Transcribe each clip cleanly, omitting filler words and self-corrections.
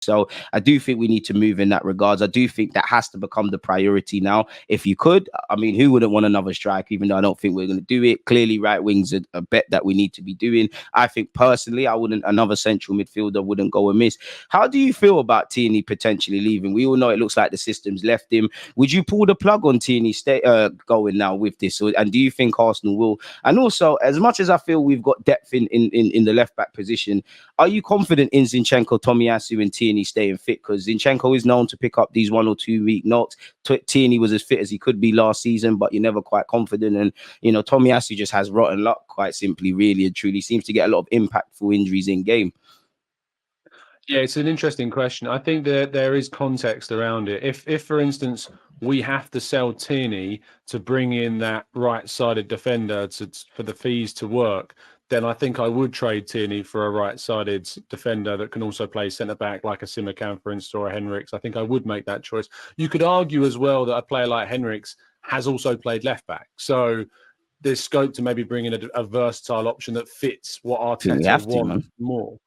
So I do think we need to move in that regards. I do think that has to become the priority now. If you could, I mean, who wouldn't want another striker, even though I don't think we're going to do it? Clearly, right wing's a bet that we need to be doing. I think personally, another central midfielder wouldn't go amiss. How do you feel about Tierney potentially leaving? We all know it looks like the system's left him. Would you pull the plug on Tierney going now with this? And do you think Arsenal will? And also, as much as I feel we've got depth in the left back position, are you confident in Zinchenko, Tomiyasu, and Tierney staying fit? Because Zinchenko is known to pick up these 1 or 2 week knocks. Tierney was as fit as he could be last season, but you're never quite confident. And, Tomiyasu just has rotten luck, quite simply, really and truly. Seems to get a lot of impactful injuries in game. Yeah, it's an interesting question. I think that there is context around it. If for instance, we have to sell Tierney to bring in that right-sided defender for the fees to work, then I think I would trade Tierney for a right-sided defender that can also play centre-back like a Simicam, for instance, or a Henriks. I think I would make that choice. You could argue as well that a player like Henriks has also played left-back. So there's scope to maybe bring in a versatile option that fits what Arteta wants more.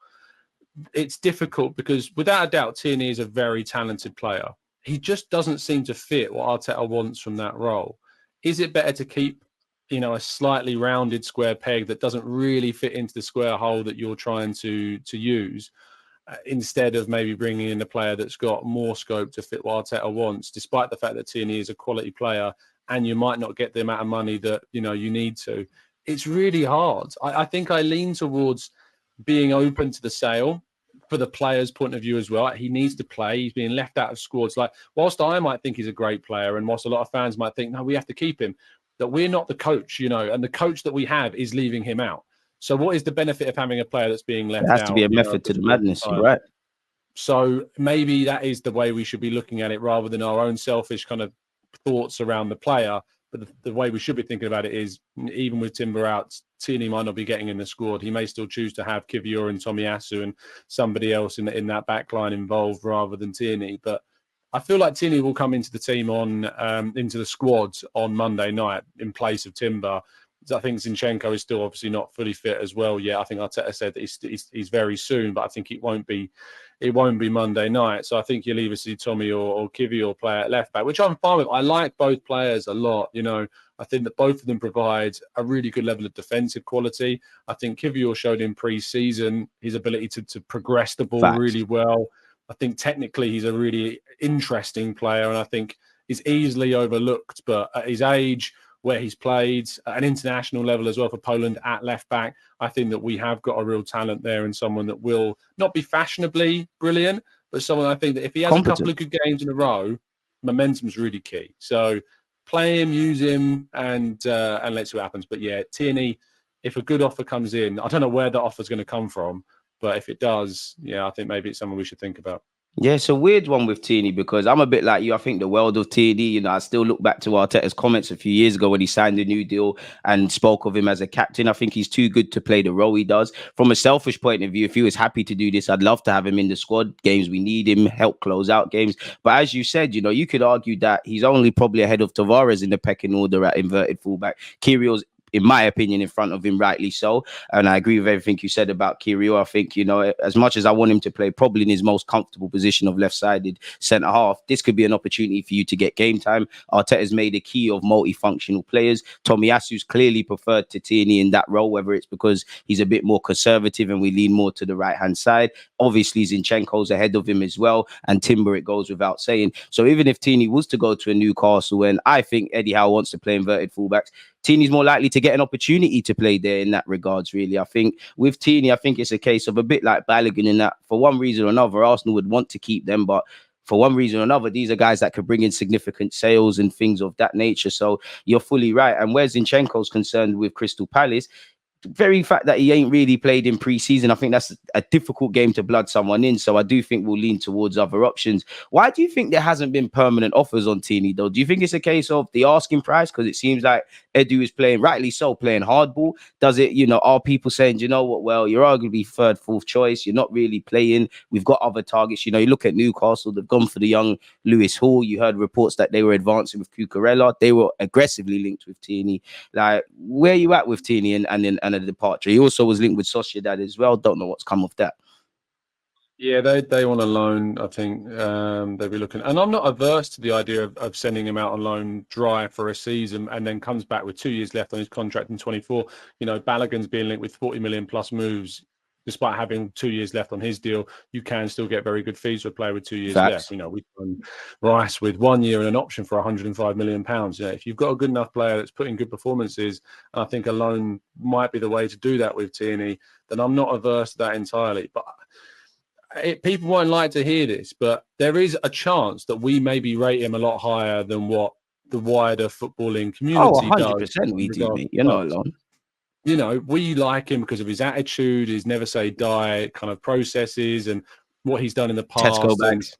It's difficult because without a doubt, Tierney is a very talented player. He just doesn't seem to fit what Arteta wants from that role. Is it better to keep, a slightly rounded square peg that doesn't really fit into the square hole that you're trying to use, instead of maybe bringing in a player that's got more scope to fit what Arteta wants, despite the fact that Tierney is a quality player and you might not get the amount of money that, you need to? It's really hard. I think I lean towards being open to the sale for the player's point of view as well. He needs to play. He's being left out of squads. Like, whilst I might think he's a great player, and whilst a lot of fans might think, no, we have to keep him, that we're not the coach, and the coach that we have is leaving him out. So what is the benefit of having a player that's being left out? There has to be a method to the madness, right? So maybe that is the way we should be looking at it, rather than our own selfish kind of thoughts around the player. But the way we should be thinking about it is, even with Timber out, Tierney might not be getting in the squad. He may still choose to have Kiwior and Tomiyasu and somebody else in that back line involved rather than Tierney. But I feel like Tierney will come into the team into the squad on Monday night in place of Timber. I think Zinchenko is still obviously not fully fit as well yet. I think Arteta said that he's very soon, but I think it won't be Monday night. So I think you'll either see Tommy or Kiwior play at left back, which I'm fine with. I like both players a lot. I think that both of them provide a really good level of defensive quality. I think Kiwior showed in pre-season his ability to progress the ball really well. I think technically he's a really interesting player, and I think is easily overlooked. But at his age, where he's played at an international level as well for Poland at left back, I think that we have got a real talent there, and someone that will not be fashionably brilliant, but someone I think that if he has a couple of good games in a row, momentum's really key. So play him, use him, and let's see what happens. But yeah, Tierney, if a good offer comes in, I don't know where that offer's going to come from, but if it does, yeah, I think maybe it's someone we should think about. Yeah, it's a weird one with Tierney because I'm a bit like you. I think the world of Tierney, I still look back to Arteta's comments a few years ago when he signed a new deal and spoke of him as a captain. I think he's too good to play the role he does. From a selfish point of view, if he was happy to do this, I'd love to have him in the squad. Games we need him, help close out games. But as you said, you could argue that he's only probably ahead of Tavares in the pecking order at inverted fullback. Kyrgios, in my opinion, in front of him, rightly so. And I agree with everything you said about Kyrgios. I think, as much as I want him to play probably in his most comfortable position of left-sided centre-half, this could be an opportunity for you to get game time. Arteta's made a key of multifunctional players. Tomiyasu's clearly preferred to Tierney in that role, whether it's because he's a bit more conservative and we lean more to the right-hand side. Obviously, Zinchenko's ahead of him as well. And Timber, it goes without saying. So even if Tierney was to go to a Newcastle, and I think Eddie Howe wants to play inverted fullbacks, Tierney's more likely to get an opportunity to play there in that regards, really. I think with Tierney, I think it's a case of a bit like Balogun in that for one reason or another, Arsenal would want to keep them, but for one reason or another, these are guys that could bring in significant sales and things of that nature. So you're fully right. And where Zinchenko's concerned with Crystal Palace, very fact that he ain't really played in pre-season, I think that's a difficult game to blood someone in. So I do think we'll lean towards other options. Why do you think there hasn't been permanent offers on Tierney, though? Do you think it's a case of the asking price? Because it seems like Edu is playing, rightly so, playing hardball. Does it, are people saying, you know what, well, you're arguably third, fourth choice. You're not really playing. We've got other targets. You look at Newcastle, they've gone for the young Lewis Hall. You heard reports that they were advancing with Cucurella. They were aggressively linked with Tierney. Like, where are you at with Tierney and a departure? He also was linked with Sociedad as well. Don't know what's come of that. Yeah, they want a loan. I think they'll be looking, and I'm not averse to the idea of sending him out on loan dry for a season, and then comes back with 2 years left on his contract in 24. You know, Balogun's being linked with 40 million plus moves, despite having 2 years left on his deal. You can still get very good fees for a player with 2 years left. Facts. You know, we've done Rice with 1 year and an option for 105 million pounds. You know, if you've got a good enough player that's putting good performances, and I think a loan might be the way to do that with Tierney, then I'm not averse to that entirely, but. People won't like to hear this, but there is a chance that we maybe rate him a lot higher than what the wider footballing Oh, community does 100% in we do, regards mate. to You're not clubs. alone. You know, we like him because of his attitude, his never say die kind of processes, and what he's done in the Tesco past. And bags.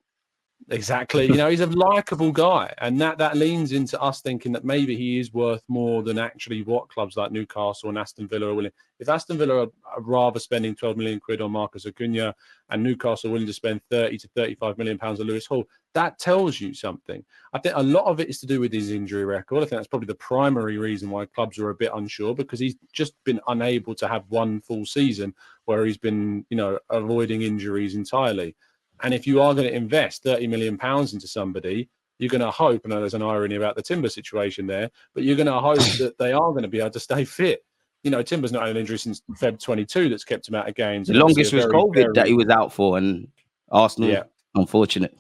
exactly. You know, he's a likable guy, and that leans into us thinking that maybe he is worth more than actually what clubs like Newcastle and Aston Villa are willing. If Aston Villa are rather spending 12 million quid on Marcus Acuna, and Newcastle are willing to spend 30 to 35 million pounds on Lewis Hall, that tells you something. I think a lot of it is to do with his injury record. I think that's probably the primary reason why clubs are a bit unsure, because he's just been unable to have one full season where he's been, you know, avoiding injuries entirely. And if you are going to invest 30 million pounds into somebody, you're going to hope, I know there's an irony about the Timber situation there, but you're going to hope that they are going to be able to stay fit. You know, Timber's not had an injury since Feb 22 that's kept him out of games. The And obviously a longest was very, COVID that very, he was out for, and Arsenal, yeah, unfortunate.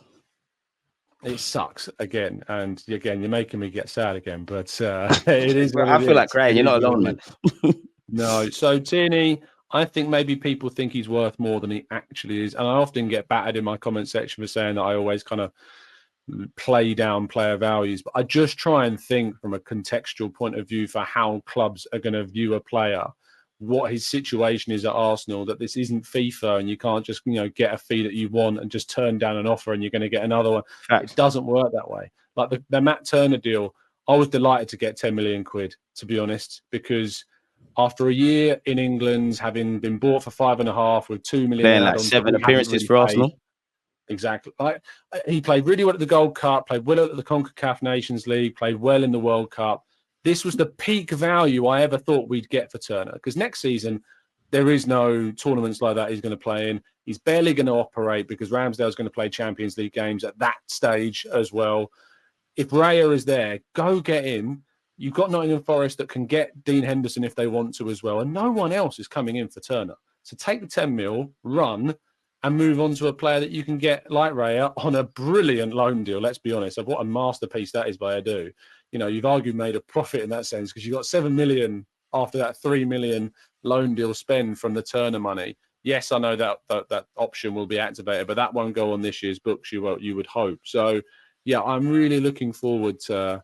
it sucks again. And again, you're making me get sad again, but it is what I it feel like is. crying. It You're is not what alone, it is. man. No, so Tierney, I think maybe people think he's worth more than he actually is. And I often get battered in my comment section for saying that I always kind of play down player values, but I just try and think from a contextual point of view for how clubs are going to view a player, what his situation is at Arsenal, that this isn't FIFA and you can't just, you know, get a fee that you want and just turn down an offer and you're going to get another one. It Facts. doesn't work that way. Like the Matt Turner deal, I was delighted to get 10 million quid, to be honest, because after a year in England, having been bought for 5.5 with 2 million in Playing like add-ons that 7 we haven't appearances really for paid. Arsenal. Exactly. Like, he played really well at the Gold Cup, played well at the CONCACAF Nations League, played well in the World Cup. This was the peak value I ever thought we'd get for Turner, because next season there is no tournaments like that he's going to play in. He's barely going to operate because Ramsdale's going to play Champions League games at that stage as well. If Raya is there, go get him. You've got Nottingham Forest that can get Dean Henderson if they want to as well, and no one else is coming in for Turner. So take the 10 mil, run, and move on to a player that you can get like Raya on a brilliant loan deal. Let's be honest. What a masterpiece that is by Edu. You know, you've arguably made a profit in that sense because you got 7 million after that 3 million loan deal spend from the Turner money. Yes, I know that option will be activated, but that won't go on this year's books. You would hope. So, yeah, I'm really looking forward to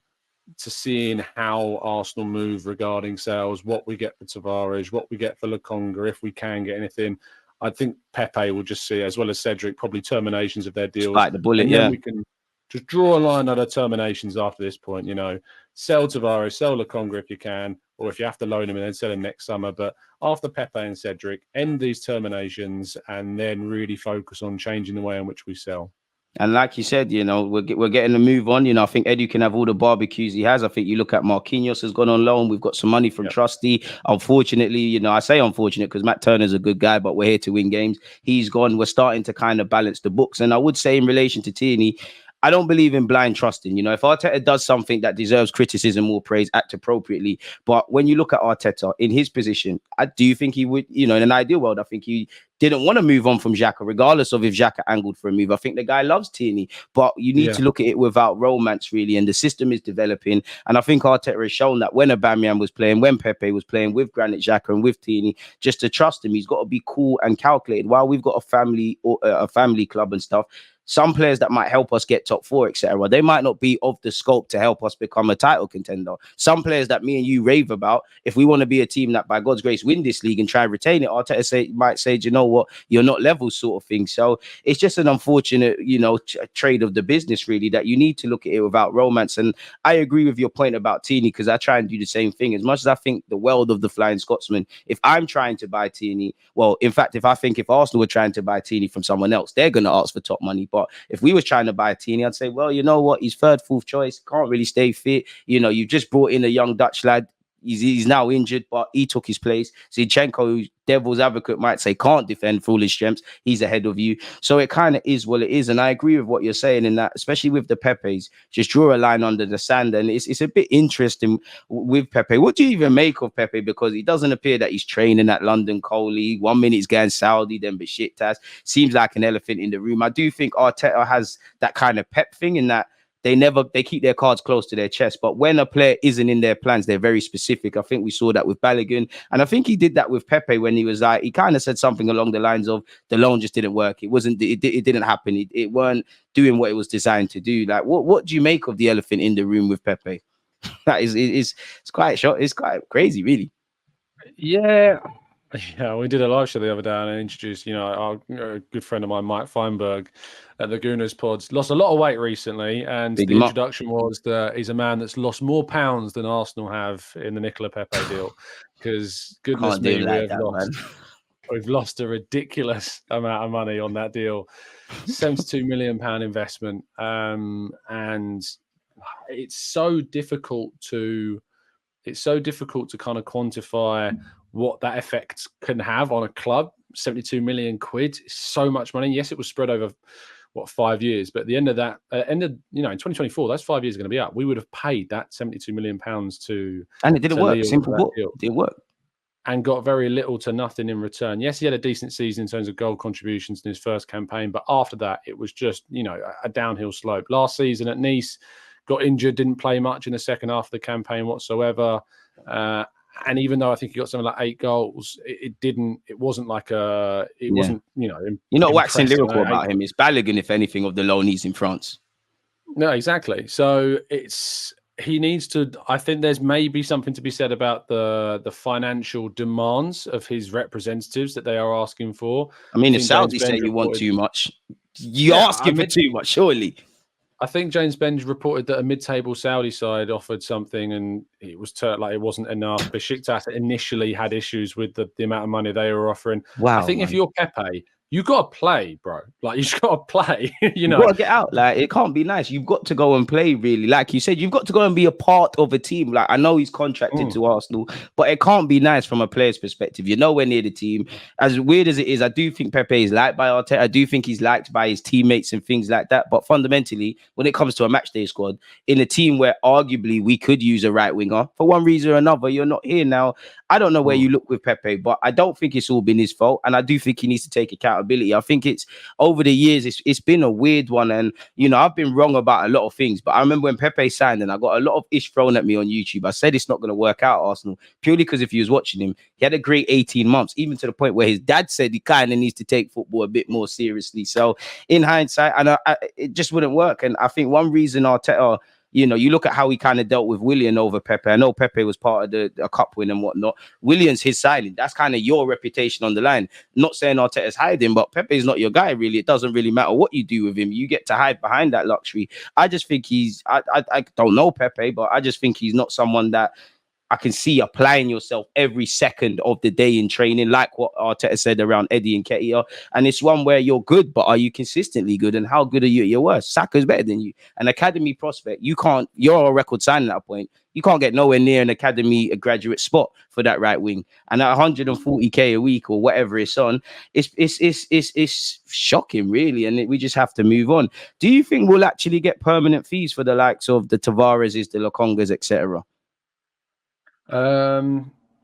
seeing how Arsenal move regarding sales, what we get for Tavares, what we get for Lokonga, if we can get anything. I think Pepe will just see, as well as Cedric, probably terminations of their deals. Spike the bullet, And then yeah. we can just draw a line under terminations after this point, you know. Sell Tavares, sell Lokonga if you can, or if you have to loan him and then sell him next summer. But after Pepe and Cedric, end these terminations and then really focus on changing the way in which we sell. And like you said, you know, we're getting a move on. You know, I think Edu can have all the barbecues he has. I think you look at Marquinhos has gone on loan. We've got some money from Yeah. Trusty. Unfortunately, you know, I say unfortunate because Matt Turner's a good guy, but we're here to win games. He's gone. We're starting to kind of balance the books. And I would say in relation to Tierney, I don't believe in blind trusting. You know, if Arteta does something that deserves criticism or praise, act appropriately. But when you look at Arteta in his position, do you think he would, you know, in an ideal world, I think he didn't want to move on from Xhaka, regardless of if Xhaka angled for a move. I think the guy loves Tierney, but you need to look at it without romance, really. And the system is developing. And I think Arteta has shown that when Aubameyang was playing, when Pepe was playing with Granit Xhaka and with Tierney, just to trust him, he's got to be cool and calculated. While we've got a family club and stuff, some players that might help us get top 4, etc., they might not be of the scope to help us become a title contender. Some players that me and you rave about, if we want to be a team that by God's grace win this league and try and retain it, Arteta might say, do you know what, you're not level, sort of thing. So it's just an unfortunate, you know, trade of the business, really, that you need to look at it without romance. And I agree with your point about Tierney, because I try and do the same thing. As much as I think the world of the Flying Scotsman, if I'm trying to buy Tierney, well, in fact, if Arsenal were trying to buy Tierney from someone else, they're going to ask for top money. But if we was trying to buy Tierney, I'd say, well, you know what? He's third, fourth choice. Can't really stay fit. You know, you just brought in a young Dutch lad. He's now injured, but he took his place. Zinchenko, devil's advocate might say, can't defend full his strengths. He's ahead of you. So it kind of is what it is. And I agree with what you're saying in that, especially with the Pepes, just draw a line under the sand. And it's a bit interesting with Pepe. What do you even make of Pepe? Because it doesn't appear that he's training at London Coal League. 1 minute he's going Saudi, then Besiktas. Seems like an elephant in the room. I do think Arteta has that kind of Pep thing in that they keep their cards close to their chest. But when a player isn't in their plans, they're very specific. I think we saw that with Balogun. And I think he did that with Pepe when he was like, he kind of said something along the lines of the loan just didn't work. It didn't happen. It weren't doing what it was designed to do. Like, what do you make of the elephant in the room with Pepe? That it's quite short. It's quite crazy, really. Yeah. Yeah, we did a live show the other day and I introduced, our good friend of mine, Mike Feinberg, at the Gooners pods. Lost a lot of weight recently, and the introduction was that he's a man that's lost more pounds than Arsenal have in the Nicolas Pepe deal. Because goodness me, we've lost a ridiculous amount of money on that deal. £72 million investment, and it's so difficult to kind of quantify what that effect can have on a club. 72 million quid is so much money. Yes, it was spread over 5 years, but at the end of that, in 2024, those 5 years are going to be up. We would have paid that 72 million pounds to, and it didn't work. Simple put, it didn't work, and got very little to nothing in return. Yes, he had a decent season in terms of goal contributions in his first campaign, but after that, it was just a downhill slope. Last season at Nice, got injured, didn't play much in the second half of the campaign whatsoever. And even though I think he got something like 8 goals, it wasn't You're not waxing lyrical about him. It's Balogun, if anything, of the loanees in France. No, exactly. So he needs to. I think there's maybe something to be said about the financial demands of his representatives that they are asking for. I mean, if Saudi say you want too much, you're asking for too much, surely. I think James Benge reported that a mid-table Saudi side offered something, and it was it wasn't enough. Besiktas initially had issues with the amount of money they were offering. Wow, I think if you're Pepe, you got to play, bro. Like, you just got to play. You got to get out. Like, it can't be nice. You've got to go and play, really. Like you said, you've got to go and be a part of a team. Like, I know he's contracted to Arsenal, but it can't be nice from a player's perspective. You're nowhere near the team. As weird as it is, I do think Pepe is liked by Arteta. I do think he's liked by his teammates and things like that. But fundamentally, when it comes to a matchday squad, in a team where arguably we could use a right winger, for one reason or another, you're not here now. I don't know where you look with Pepe, but I don't think it's all been his fault. And I do think he needs to take accountability. I think it's over the years, it's been a weird one. And, I've been wrong about a lot of things. But I remember when Pepe signed and I got a lot of ish thrown at me on YouTube. I said it's not going to work out, Arsenal, purely because if you was watching him, he had a great 18 months, even to the point where his dad said he kind of needs to take football a bit more seriously. So in hindsight, and it just wouldn't work. And I think one reason Arteta, you look at how he kind of dealt with Willian over Pepe. I know Pepe was part of the cup win and whatnot. Willian's his signing. That's kind of your reputation on the line. Not saying Arteta's hiding, but Pepe's not your guy, really. It doesn't really matter what you do with him. You get to hide behind that luxury. I just think I don't know Pepe, but I just think he's not someone that I can see applying yourself every second of the day in training, like what Arteta said around Eddie and Ketia. And it's one where you're good, but are you consistently good? And how good are you at your worst? Saka's better than you. An academy prospect, you're a record signing at that point. You can't get nowhere near an academy, a graduate spot for that right wing. And at 140k a week or whatever it's on, it's shocking, really. And we just have to move on. Do you think we'll actually get permanent fees for the likes of the Tavareses, the Lokongas, etc.?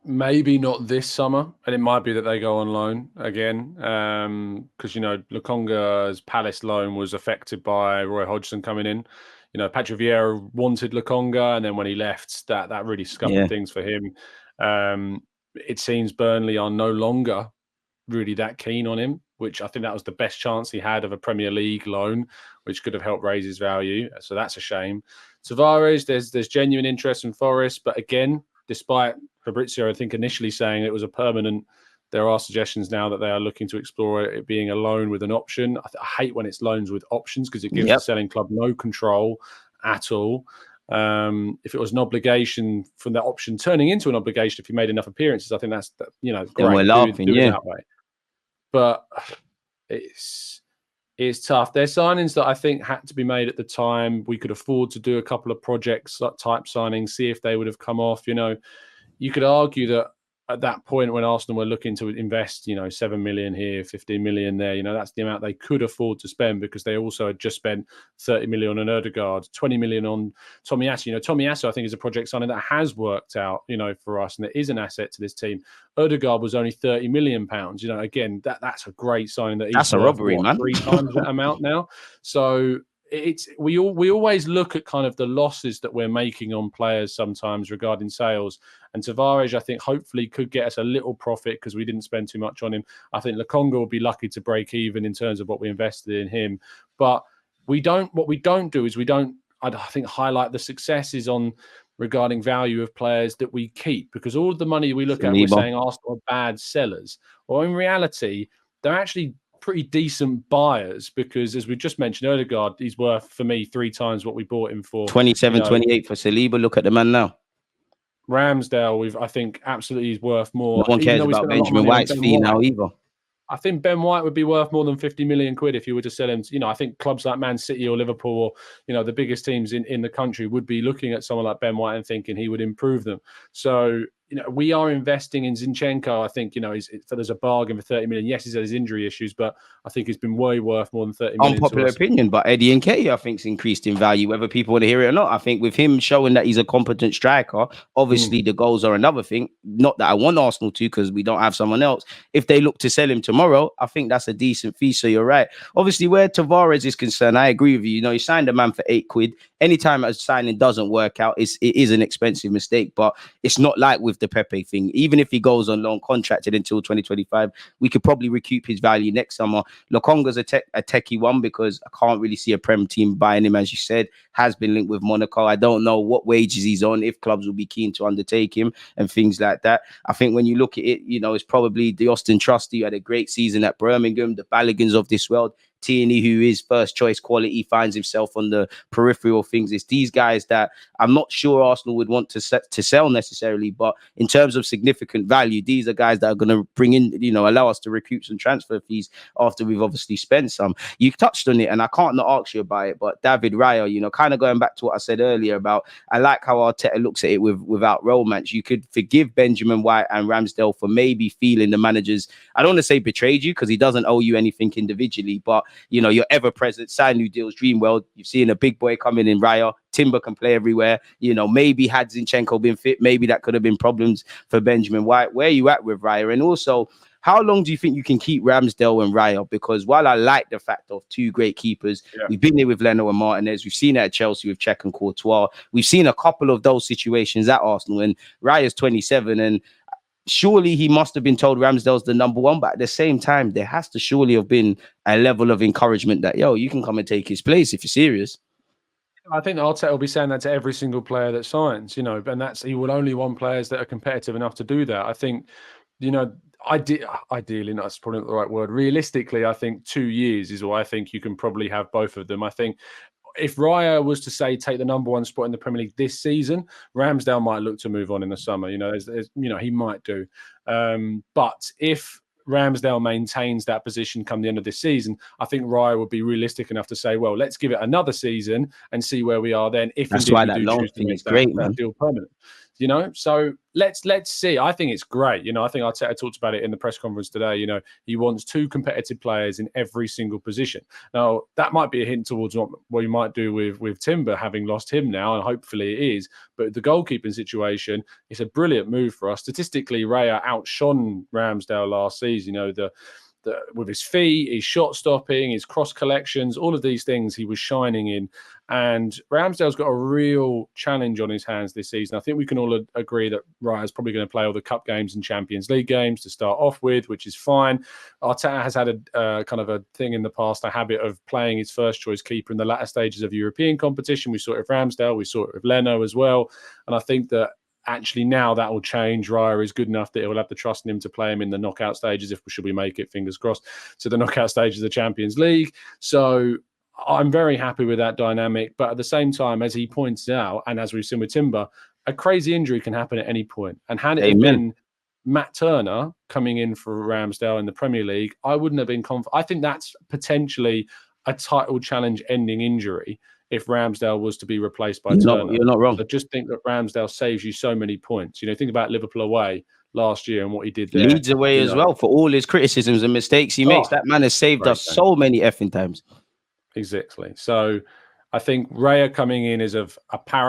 Maybe not this summer, and it might be that they go on loan again, because Lokonga's Palace loan was affected by Roy Hodgson coming in. Patrick Vieira wanted Lokonga, and then when he left, that really scuppered things for him. It seems Burnley are no longer really that keen on him, which I think that was the best chance he had of a Premier League loan, which could have helped raise his value. So that's a shame. Tavares, there's genuine interest in Forest, but again, despite Fabrizio, I think, initially saying it was a permanent, there are suggestions now that they are looking to explore it being a loan with an option. I hate when it's loans with options because it gives the selling club no control at all. If it was an obligation from that option turning into an obligation, if you made enough appearances, I think that's great. We're laughing, do it that way. But it's tough. There's signings that I think had to be made at the time. We could afford to do a couple of projects type signings, see if they would have come off. you could argue that at that point when Arsenal were looking to invest, 7 million here, 15 million there, that's the amount they could afford to spend because they also had just spent 30 million on Ødegaard, 20 million on Tomiyasu. Tomiyasu, I think, is a project signing that has worked out, for us, and it is an asset to this team. Ødegaard was only 30 million pounds. Again, that's a great signing that That's he's a worth, robbery, man. 3 times that amount now. So we always look at kind of the losses that we're making on players sometimes regarding sales. And Tavares, I think, hopefully could get us a little profit because we didn't spend too much on him. I think Lokonga will be lucky to break even in terms of what we invested in him. But what we don't do is I think, highlight the successes on regarding value of players that we keep, because all of the money we look at, we're saying Arsenal are bad sellers. Or in reality, they're actually pretty decent buyers, because as we just mentioned, Ødegaard, he's worth, for me, 3 times what we bought him for. 27, 28 for Saliba. Look at the man now. Ramsdale, I think absolutely is worth more. No one cares about Benjamin White's fee now either. I think Ben White would be worth more than 50 million quid if you were to sell him. I think clubs like Man City or Liverpool or, the biggest teams in the country would be looking at someone like Ben White and thinking he would improve them. So, we are investing in Zinchenko. I think, there's a bargain for 30 million. Yes, he's had his injury issues, but I think it's been way worth more than 30 million. Unpopular opinion, but Eddie Nketiah, I think, is increased in value, whether people want to hear it or not. I think with him showing that he's a competent striker, obviously the goals are another thing. Not that I want Arsenal to, because we don't have someone else. If they look to sell him tomorrow, I think that's a decent fee. So you're right. Obviously, where Tavares is concerned, I agree with you. You signed a man for £8. Anytime a signing doesn't work out, it is an expensive mistake. But it's not like with the Pepe thing. Even if he goes on long contracted until 2025, we could probably recoup his value next summer. Lokonga's a techie one, because I can't really see a Prem team buying him, as you said. Has been linked with Monaco. I don't know what wages he's on, if clubs will be keen to undertake him and things like that. I think when you look at it, it's probably the Austin Trusty, who had a great season at Birmingham, the Ballagans of this world. Tierney, who is first choice quality, finds himself on the peripheral things. It's these guys that I'm not sure Arsenal would want to sell necessarily, but in terms of significant value, these are guys that are going to bring in, allow us to recoup some transfer fees after we've obviously spent some. You touched on it, and I can't not ask you about it, but David Raya, kind of going back to what I said earlier about, I like how Arteta looks at it without romance. You could forgive Benjamin White and Ramsdale for maybe feeling the managers, I don't want to say betrayed you, because he doesn't owe you anything individually, but you're ever present, sign new deals, dream well. You've seen a big boy coming in, Raya. Timber can play everywhere. Maybe had Zinchenko been fit, maybe that could have been problems for Benjamin White. Where are you at with Raya? And also, how long do you think you can keep Ramsdale and Raya? Because while I like the fact of 2 great keepers, we've been here with Leno and Martinez. We've seen it at Chelsea with Cech and Courtois. We've seen a couple of those situations at Arsenal, and Raya's 27, and surely he must have been told Ramsdale's the number one, but at the same time, there has to surely have been a level of encouragement that, you can come and take his place if you're serious. I think Arteta will be saying that to every single player that signs, and he will only want players that are competitive enough to do that. I think, ideally, that's probably not the right word. Realistically, I think 2 years is what I think you can probably have both of them. I think if Raya was to say take the number 1 spot in the Premier League this season, Ramsdale might look to move on in the summer. He might do. But if Ramsdale maintains that position come the end of this season, I think Raya would be realistic enough to say, well, let's give it another season and see where we are then. If that's why that loan thing is great, man. Deal permanent. So let's see. I think it's great. I think Arteta talked about it in the press conference today. He wants 2 competitive players in every single position. Now, that might be a hint towards what we might do with Timber, having lost him now, and hopefully it is. But the goalkeeping situation, it's a brilliant move for us. Statistically, Raya outshone Ramsdale last season. With his feet, his shot stopping, his cross collections, all of these things he was shining in. And Ramsdale's got a real challenge on his hands this season. I think we can all agree that Raya's probably going to play all the cup games and Champions League games to start off with, which is fine. Arteta has had a kind of a thing in the past, a habit of playing his first choice keeper in the latter stages of European competition. We saw it with Ramsdale, we saw it with Leno as well. And I think that actually now that will change. Raya is good enough that he'll have the trust in him to play him in the knockout stages, should we make it, fingers crossed, to the knockout stages of the Champions League. So I'm very happy with that dynamic. But at the same time, as he points out, and as we've seen with Timber, a crazy injury can happen at any point. And had it been Matt Turner coming in for Ramsdale in the Premier League, I wouldn't have been confident. I think that's potentially a title challenge ending injury. if Ramsdale was to be replaced by You're Turner. you're not wrong. I just think that Ramsdale saves you so many points. You know, think about Liverpool away last year and what he did there. Leads away as well for all his criticisms and mistakes he makes. Oh, That man has saved us so many effing times. Exactly. So I think Raya coming in is of apparent